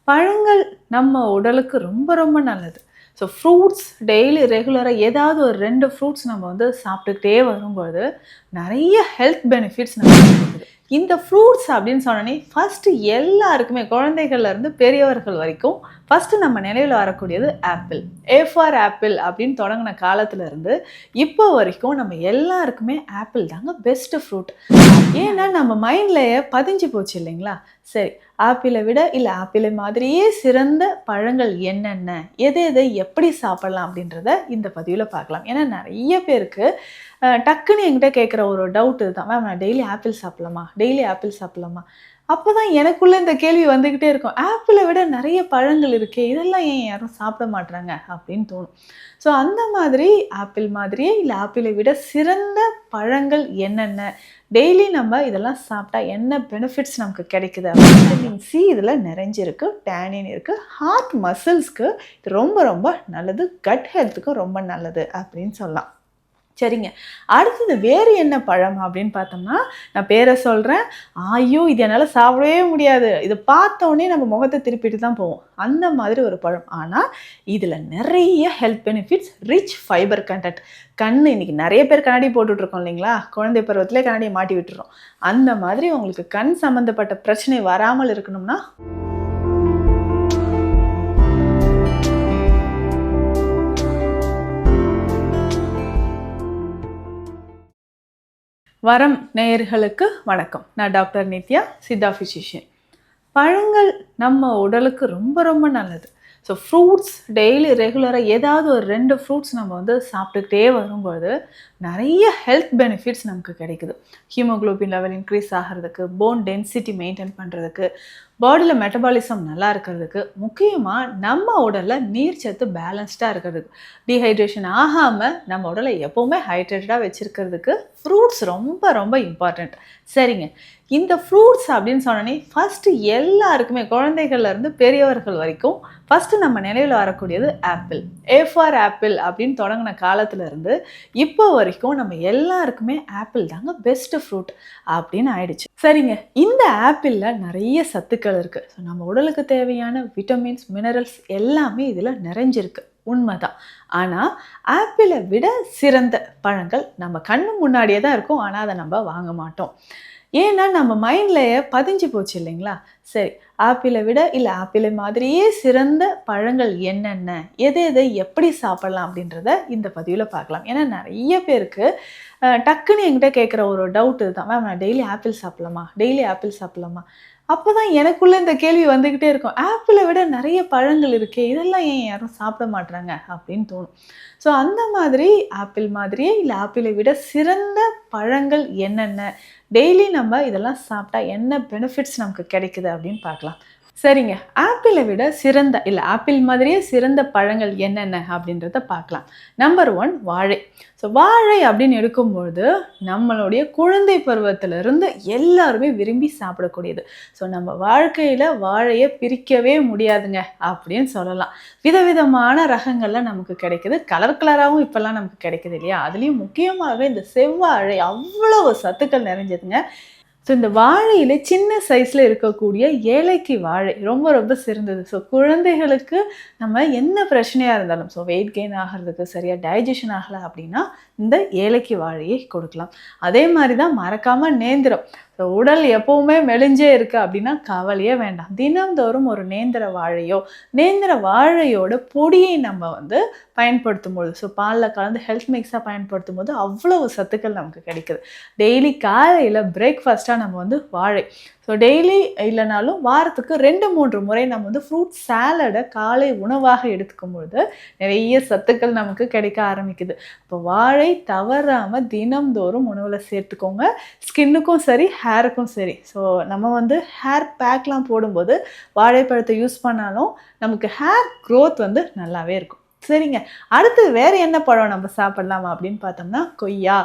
பழங்கள் நம்ம உடலுக்கு ரொம்ப ரொம்ப நல்லது. ஸோ ஃப்ரூட்ஸ் டெய்லி ரெகுலரா ஏதாவது ஒரு 2 ஃப்ரூட்ஸ் நம்ம வந்து சாப்பிட்டுக்கிட்டே வரும்பொழுது, நெறைய ஹெல்த் பெனிஃபிட்ஸ் நமக்கு கிடைக்குது. இந்த ஃப்ரூட்ஸ் அப்படின்னு சொன்னோனே, ஃபர்ஸ்ட்டு எல்லாருக்குமே குழந்தைகள்லேருந்து பெரியவர்கள் வரைக்கும், ஃபர்ஸ்ட்டு நம்ம நினைவுல வரக்கூடியது ஆப்பிள். ஏ ஃபார் ஆப்பிள் அப்படின்னு தொடங்குன காலத்துலருந்து, இப்போ வரைக்கும் நம்ம எல்லாருக்குமே ஆப்பிள் தாங்க பெஸ்ட்டு ஃப்ரூட். ஏன்னா நம்ம மைண்ட்லயே பதிஞ்சு போச்சு இல்லைங்களா? சரி, ஆப்பிளை விட இல்ல ஆப்பிளை மாதிரியே சிறந்த பழங்கள் என்னென்ன? எது எதை எப்படி சாப்பிடலாம்? அப்படின்றத இந்த பதிவுல பார்க்கலாம். ஏன்னா நெறைய பேருக்கு டக்குன்னு என்கிட்ட கேட்குற ஒரு டவுட் இதுதான். மேம் நான் டெய்லி ஆப்பிள் சாப்பிடலாமா? டெய்லி ஆப்பிள் சாப்பிடலாமா? அப்பதான் எனக்குள்ள இந்த கேள்வி வந்துகிட்டே இருக்கும். ஆப்பிளை விட நெறைய பழங்கள் இருக்கே! இதெல்லாம் ஏன் யாரும் சாப்பிட மாட்றாங்க? அப்படின்னு தோணும். ஸோ அந்த மாதிரி ஆப்பிள் மாதிரியே இல்ல ஆப்பிளை விட சிறந்த பழங்கள் என்னென்ன? டெய்லி நம்ம இதெல்லாம் சாப்பிட்டா என்ன பெனிஃபிட்ஸ் நமக்கு கிடைக்குது? விட்டமின் சி இதில் நிறைஞ்சிருக்கு, டேனின் இருக்குது, ஹார்ட் மசில்ஸ்க்கு இது ரொம்ப ரொம்ப நல்லது, கட் ஹெல்த்துக்கு ரொம்ப நல்லது அப்படின்னு சொல்லலாம். சரிங்க, அடுத்தது வேறு என்ன பழம் அப்படின்னு பார்த்தோம்னா, நான் பேரை சொல்கிறேன். ஐயோ இது என்னால் சாப்பிடவே முடியாது, இதை பார்த்தோன்னே நம்ம முகத்தை திருப்பிட்டு தான் போவோம். அந்த மாதிரி ஒரு பழம். ஆனால் இதில் நிறைய health benefits, rich fibre content. இன்னைக்கு நிறைய பேர் கண்ணாடி போட்டுட்ருக்கோம் இல்லைங்களா? குழந்தை பருவத்திலே கண்ணாடியை மாட்டி விட்டுறோம். அந்த மாதிரி உங்களுக்கு கண் சம்மந்தப்பட்ட பிரச்சனை வராமல் இருக்கணும்னா வரம் நேயர்களுக்கு வணக்கம். நான் டாக்டர் நித்யா, சித்தா ஃபிசிஷியன். பழங்கள் நம்ம உடலுக்கு ரொம்ப ரொம்ப நல்லது. ஸோ ஃப்ரூட்ஸ் டெய்லி ரெகுலராக ஏதாவது ஒரு 2 ஃப்ரூட்ஸ் நம்ம வந்து சாப்பிட்டுக்கிட்டே வரும்பொழுது நிறைய ஹெல்த் பெனிஃபிட்ஸ் நமக்கு கிடைக்குது. ஹீமோக்ளோபின் லெவல் இன்க்ரீஸ் ஆகிறதுக்கு, போன் டென்சிட்டி மெயின்டைன் பண்ணுறதுக்கு, பாடியில் மெட்டபாலிசம் நல்லா இருக்கிறதுக்கு, முக்கியமாக நம்ம உடலில் நீர்ச்சத்து பேலன்ஸ்டாக இருக்கிறதுக்கு, டீஹைட்ரேஷன் ஆகாமல் நம்ம உடலை எப்போவுமே ஹைட்ரேட்டடாக வச்சுருக்கிறதுக்கு ஃப்ரூட்ஸ் ரொம்ப ரொம்ப இம்பார்ட்டண்ட். சரிங்க, இந்த ஃப்ரூட்ஸ் அப்படின்னு சொன்னோன்னே ஃபஸ்ட்டு எல்லாருக்குமே குழந்தைகள்லேருந்து பெரியவர்கள் வரைக்கும் ஃபஸ்ட்டு நம்ம நினைவில் வரக்கூடியது ஆப்பிள். ஏ ஃபார் ஆப்பிள் அப்படின்னு தொடங்கின காலத்துலேருந்து இப்போ வரைக்கும் நம்ம எல்லாருக்குமே ஆப்பிள் தாங்க பெஸ்ட்டு ஃப்ரூட் அப்படின்னு ஆயிடுச்சு. சரிங்க, இந்த ஆப்பிளில் நிறைய சத்துக்கள் இருக்குது. ஸோ நம்ம உடலுக்கு தேவையான விட்டமின்ஸ், மினரல்ஸ் எல்லாமே இதில் நிறைஞ்சிருக்கு. உண்மைதான். ஆனால் ஆப்பிளை விட சிறந்த பழங்கள் நம்ம கண்ணு முன்னாடியே தான் இருக்கும். ஆனால் அதை நம்ம வாங்க மாட்டோம். ஏன்னா நம்ம மைண்ட்லயே பதிஞ்சு போச்சு இல்லைங்களா? சரி, ஆப்பிளை விட இல்லை ஆப்பிளை மாதிரியே சிறந்த பழங்கள் என்னென்ன? எது எதை எப்படி சாப்பிடலாம்? அப்படின்றத இந்த பதிவில் பார்க்கலாம். ஏன்னா நிறைய பேருக்கு டக்குன்னு என்கிட்ட கேட்குற ஒரு டவுட் இதுதான். மேம் நான் டெய்லி ஆப்பிள் சாப்பிடலாமா? டெய்லி ஆப்பிள் சாப்பிடலாமா? அப்போதான் எனக்குள்ள இந்த கேள்வி வந்துக்கிட்டே இருக்கும். ஆப்பிளை விட நிறைய பழங்கள் இருக்கே, இதெல்லாம் ஏன் யாரும் சாப்பிட மாட்றாங்க? அப்படின்னு தோணும். ஸோ அந்த மாதிரி ஆப்பிள் மாதிரியே இல்லை ஆப்பிளை விட சிறந்த பழங்கள் என்னென்ன? டெய்லி நம்ம இதெல்லாம் சாப்பிட்டா என்ன பெனிஃபிட்ஸ் நமக்கு கிடைக்குது அப்படின்னு பார்க்கலாம். சரிங்க, ஆப்பிளை விட சிறந்த இல்லை ஆப்பிள் மாதிரியே சிறந்த பழங்கள் என்னென்ன அப்படின்றத பார்க்கலாம். நம்பர் 1 வாழை. ஸோ வாழை அப்படின்னு எடுக்கும்பொழுது நம்மளுடைய குழந்தை பருவத்திலிருந்து எல்லாருமே விரும்பி சாப்பிடக்கூடியது. ஸோ நம்ம வாழ்க்கையில் வாழையை பிரிக்கவே முடியாதுங்க அப்படின்னு சொல்லலாம். விதவிதமான ரகங்கள்லாம் நமக்கு கிடைக்குது, கலர் கலராகவும் இப்போல்லாம் நமக்கு கிடைக்குது இல்லையா? அதுலேயும் முக்கியமாக இந்த செவ்வாழை அவ்வளவு சத்துக்கள் நிறைஞ்சதுங்க. ஸோ இந்த வாழையில் சின்ன சைஸில் இருக்கக்கூடிய ஏலக்கி வாழை ரொம்ப ரொம்ப சிறந்தது. ஸோ குழந்தைகளுக்கு நம்ம என்ன பிரச்சனையாக இருந்தாலும், ஸோ வெயிட் கெயின் ஆகிறதுக்கு, சரியாக டைஜஷன் ஆகலை அப்படின்னா இந்த ஏலக்கி வாழையை கொடுக்கலாம். அதே மாதிரி தான் மறக்காமல் நேந்திரம். ஸோ உடல் எப்போவுமே மெலிஞ்சே இருக்குது அப்படின்னா கவலையே வேண்டாம். தினந்தோறும் ஒரு நேந்திர வாழையோ நேந்திர வாழையோட பொடியை நம்ம வந்து பயன்படுத்தும் போது, ஸோ பாலில் கலந்து ஹெல்த் மிக்ஸாக பயன்படுத்தும் போது அவ்வளவு சத்துக்கள் நமக்கு கிடைக்குது. டெய்லி காலையில் பிரேக்ஃபாஸ்ட்டாக நம்ம வந்து வாழை, ஸோ டெய்லி இல்லைனாலும் வாரத்துக்கு 2-3 முறை நம்ம வந்து ஃப்ரூட் சாலடை காலை உணவாக எடுத்துக்கும் பொழுது நிறைய சத்துக்கள் நமக்கு கிடைக்க ஆரம்பிக்குது. இப்போ வாழை தவறாமல் தினம்தோறும் உணவில் சேர்த்துக்கோங்க. ஸ்கின்னுக்கும் சரி, ஹேருக்கும் சரி. ஸோ நம்ம வந்து ஹேர் பேக்லாம் போடும்போது வாழைப்பழத்தை யூஸ் பண்ணாலும் நமக்கு ஹேர் க்ரோத் வந்து நல்லாவே இருக்கும். சரிங்க, அடுத்து வேறு என்ன பழம் நம்ம சாப்பிடலாம் அப்படின்னு பார்த்தோம்னா கொய்யா.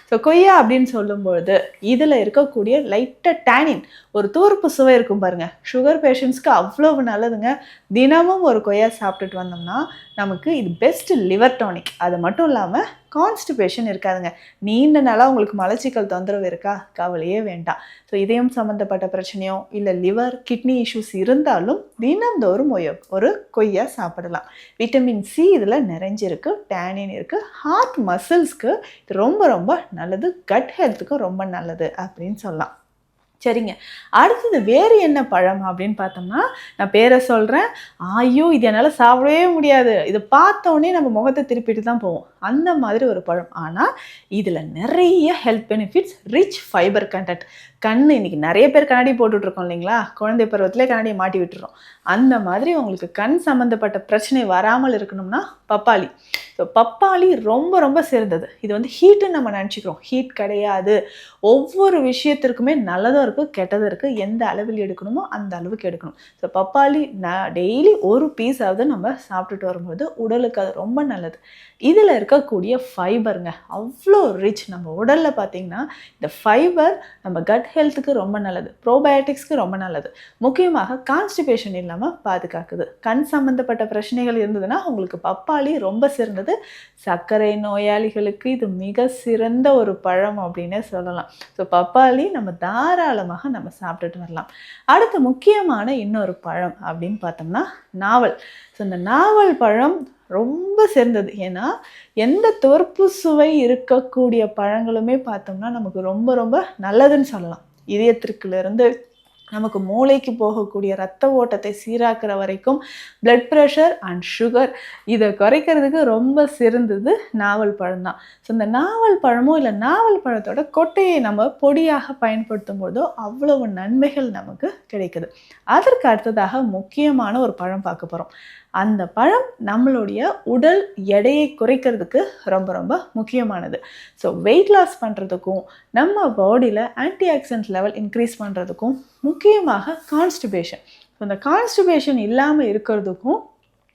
ஸோ கொய்யா அப்படின்னு சொல்லும்பொழுது இதில் இருக்கக்கூடிய லைட்டாக டேனின், ஒரு தூர்ப்பு சுவை இருக்கும் பாருங்கள், சுகர் பேஷண்ட்ஸ்க்கு அவ்வளவு நல்லதுங்க. தினமும் ஒரு கொய்யா சாப்பிட்டுட்டு வந்தோம்னா நமக்கு இது பெஸ்ட் லிவர் டானிக். அது மட்டும் இல்லாமல் கான்ஸ்டிபேஷன் இருக்காதுங்க. நீண்ட நாளாக உங்களுக்கு மலச்சிக்கல் தொந்தரவு இருக்கா, கவலையே வேண்டாம். ஸோ இதயம் சம்மந்தப்பட்ட பிரச்சனையோ இல்லை லிவர் கிட்னி இஷ்யூஸ் இருந்தாலும் தினந்தோறும் ஒரு கொய்யா சாப்பிடலாம். விட்டமின் சி இதில் நிறைஞ்சிருக்கு, டேனின் இருக்குது, ஹார்ட் மசில்ஸ்க்கு இது ரொம்ப ரொம்ப நல்லது, கட் ஹெல்த்துக்கும் ரொம்ப நல்லது அப்படின்னு சொல்லலாம். சரிங்க, அடுத்தது வேறு என்ன பழம் அப்படின்னு பார்த்தோம்னா, நான் பேரை சொல்கிறேன். ஐயோ இது என்னால் சாப்பிடவே முடியாது, இதை பார்த்தோன்னே நம்ம முகத்தை திருப்பிட்டு தான் போவோம், அந்த மாதிரி ஒரு பழம். ஆனால் இதில் நிறைய health benefits, rich fibre content. இன்றைக்கி நிறைய பேர் கண்ணாடி போட்டுட்ருக்கோம் இல்லைங்களா, குழந்தை பருவத்திலே கண்ணாடியை மாட்டி விட்டுறோம். அந்த மாதிரி உங்களுக்கு கண் சம்மந்தப்பட்ட பிரச்சனை வராமல் இருக்கணும்னா பப்பாளி. ஸோ பப்பாளி ரொம்ப ரொம்ப சிறந்தது. இது ஹீட்டுன்னு நம்ம நினச்சிக்கிறோம், ஹீட் கிடையாது. ஒவ்வொரு விஷயத்திற்குமே நல்லதும் இருக்குது, கெட்டதும் இருக்குது. எந்த அளவில் எடுக்கணுமோ அந்த அளவுக்கு எடுக்கணும். ஸோ பப்பாளி டெய்லி ஒரு பீஸாவது நம்ம சாப்பிட்டுட்டு வரும்போது உடலுக்கு அது ரொம்ப நல்லது. இதில் இருக்கக்கூடிய ஃபைபருங்க அவ்வளோ ரிச். நம்ம உடலில் பார்த்திங்கன்னா இந்த ஃபைபர் நம்ம கட் ஹெல்த்துக்கு ரொம்ப நல்லது, ப்ரோபயோட்டிக்ஸ்க்கு ரொம்ப நல்லது. முக்கியமாக கான்ஸ்டிபேஷன் இல்லாமல் பாதுகாக்குது. கண் சம்மந்தப்பட்ட பிரச்சனைகள் இருந்ததுன்னா உங்களுக்கு பப்பாளி ரொம்ப சிறந்தது. சர்க்கரை நோயாளிகளுக்கு இது மிக சிறந்த ஒரு பழம் அப்படின்னே சொல்லலாம். ஸோ பப்பாளி நம்ம தாராளமாக நம்ம சாப்பிட்டுட்டு வரலாம். அடுத்து முக்கியமான இன்னொரு பழம் அப்படின்னு பார்த்தோம்னா நாவல். ஸோ இந்த நாவல் பழம் ரொம்ப சிறந்தது. ஏன்னா எந்த துவர்ப்பு சுவை இருக்கக்கூடிய பழங்களுமே பார்த்தோம்னா நமக்கு ரொம்ப ரொம்ப நல்லதுன்னு சொல்லலாம். இதயத்திற்குலேருந்து நமக்கு மூளைக்கு போகக்கூடிய ரத்த ஓட்டத்தை சீராக்கிற வரைக்கும், பிளட் ப்ரெஷர் அண்ட் சுகர் இதை குறைக்கிறதுக்கு ரொம்ப சிறந்தது நாவல் பழம் தான். ஸோ இந்த நாவல் பழமோ இல்லை நாவல் பழத்தோட கொட்டையை நம்ம பொடியாக பயன்படுத்தும் போதோ அவ்வளவு நன்மைகள் நமக்கு கிடைக்குது. அதற்கு அடுத்ததாக முக்கியமான ஒரு பழம் பார்க்க போகிறோம். அந்த பழம் நம்மளுடைய உடல் எடையை குறைக்கிறதுக்கு ரொம்ப ரொம்ப முக்கியமானது. ஸோ வெயிட் லாஸ் பண்ணுறதுக்கும் நம்ம பாடியில் ஆன்டி ஆக்சிடென்ட் லெவல் இன்க்ரீஸ் பண்ணுறதுக்கும், முக்கியமாக கான்ஸ்டிபேஷன். ஸோ இந்த கான்ஸ்டிபேஷன் இல்லாமல் இருக்கிறதுக்கும்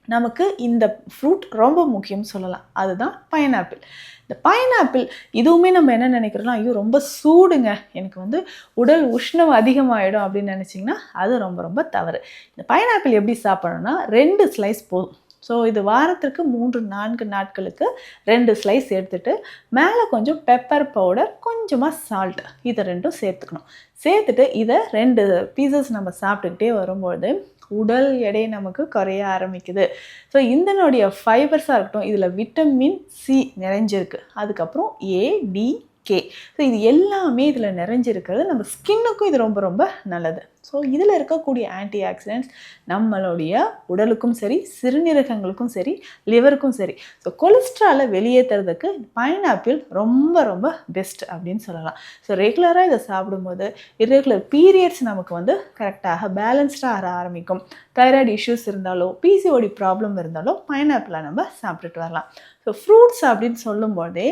நமக்கு இந்த ஃப்ரூட் ரொம்ப முக்கியம் சொல்லலாம். அதுதான் பைனாப்பிள். இந்த பைனாப்பிள் இதுவுமே நம்ம என்ன நினைக்கிறோம்னா, ஐயோ ரொம்ப சூடுங்க, எனக்கு உடல் உஷ்ணம் அதிகமாகிடும் அப்படின்னு நினச்சிங்கன்னா அது ரொம்ப ரொம்ப தவறு. இந்த பைனாப்பிள் எப்படி சாப்பிடணும்னா 2 ஸ்லைஸ் போதும். ஸோ இது வாரத்திற்கு 3-4 நாட்களுக்கு 2 ஸ்லைஸ் எடுத்துகிட்டு மேலே கொஞ்சம் பெப்பர் பவுடர், கொஞ்சமாக சால்ட், இதை 2ம் சேர்த்துக்கணும். சேர்த்துட்டு இதை 2 பீசஸ் நம்ம சாப்பிட்டுக்கிட்டே வரும்பொழுது உடல் எடை நமக்கு குறைய ஆரம்பிக்குது. ஸோ இதனுடைய ஃபைபர்ஸாக இருக்கட்டும், இதில் விட்டமின் சி நிறைஞ்சிருக்கு, அதுக்கப்புறம் ஏடிகே. ஸோ இது எல்லாமே இதில் நிறைஞ்சிருக்கிறது நம்ம ஸ்கின்னுக்கும் இது ரொம்ப ரொம்ப நல்லது. ஸோ இதில் இருக்கக்கூடிய ஆன்டி ஆக்சிடென்ட்ஸ் நம்மளுடைய உடலுக்கும் சரி, சிறுநீரகங்களுக்கும் சரி, லிவருக்கும் சரி, ஸோ கொலஸ்ட்ராலை வெளியேற்றுறதுக்கு பைனாப்பிள் ரொம்ப ரொம்ப பெஸ்ட் அப்படின்னு சொல்லலாம். ஸோ ரெகுலராக இதை சாப்பிடும்போது இர்ரெகுலர் பீரியட்ஸ் நமக்கு கரெக்டாக பேலன்ஸ்டாக ஆரம்பிக்கும். தைராய்டு இஷ்யூஸ் இருந்தாலோ, பிசிஓடி ப்ராப்ளம் இருந்தாலோ பைனாப்பிளை நம்ம சாப்பிட்டுட்டு வரலாம். ஸோ ஃப்ரூட்ஸ் அப்படின்னு சொல்லும்போதே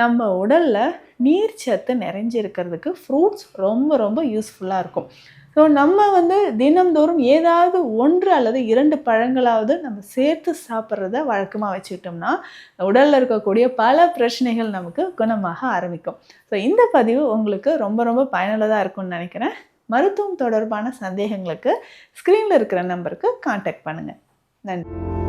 நம்ம உடலில் நீர்ச்சத்து நிறைஞ்சிருக்கிறதுக்கு ஃப்ரூட்ஸ் ரொம்ப ரொம்ப யூஸ்ஃபுல்லாக இருக்கும். ஸோ நம்ம தினந்தோறும் ஏதாவது 1 அல்லது 2 பழங்களாவது நம்ம சேர்த்து சாப்பிட்றத வழக்கமாக வச்சுக்கிட்டோம்னா உடலில் இருக்கக்கூடிய பல பிரச்சனைகள் நமக்கு குணமாக ஆரம்பிக்கும். ஸோ இந்த பதிவு உங்களுக்கு ரொம்ப ரொம்ப பயனுள்ளதாக இருக்கும்னு நினைக்கிறேன். மருத்துவம் தொடர்பான சந்தேகங்களுக்கு ஸ்க்ரீனில் இருக்கிற நம்பருக்கு கான்டாக்ட் பண்ணுங்கள். நன்றி.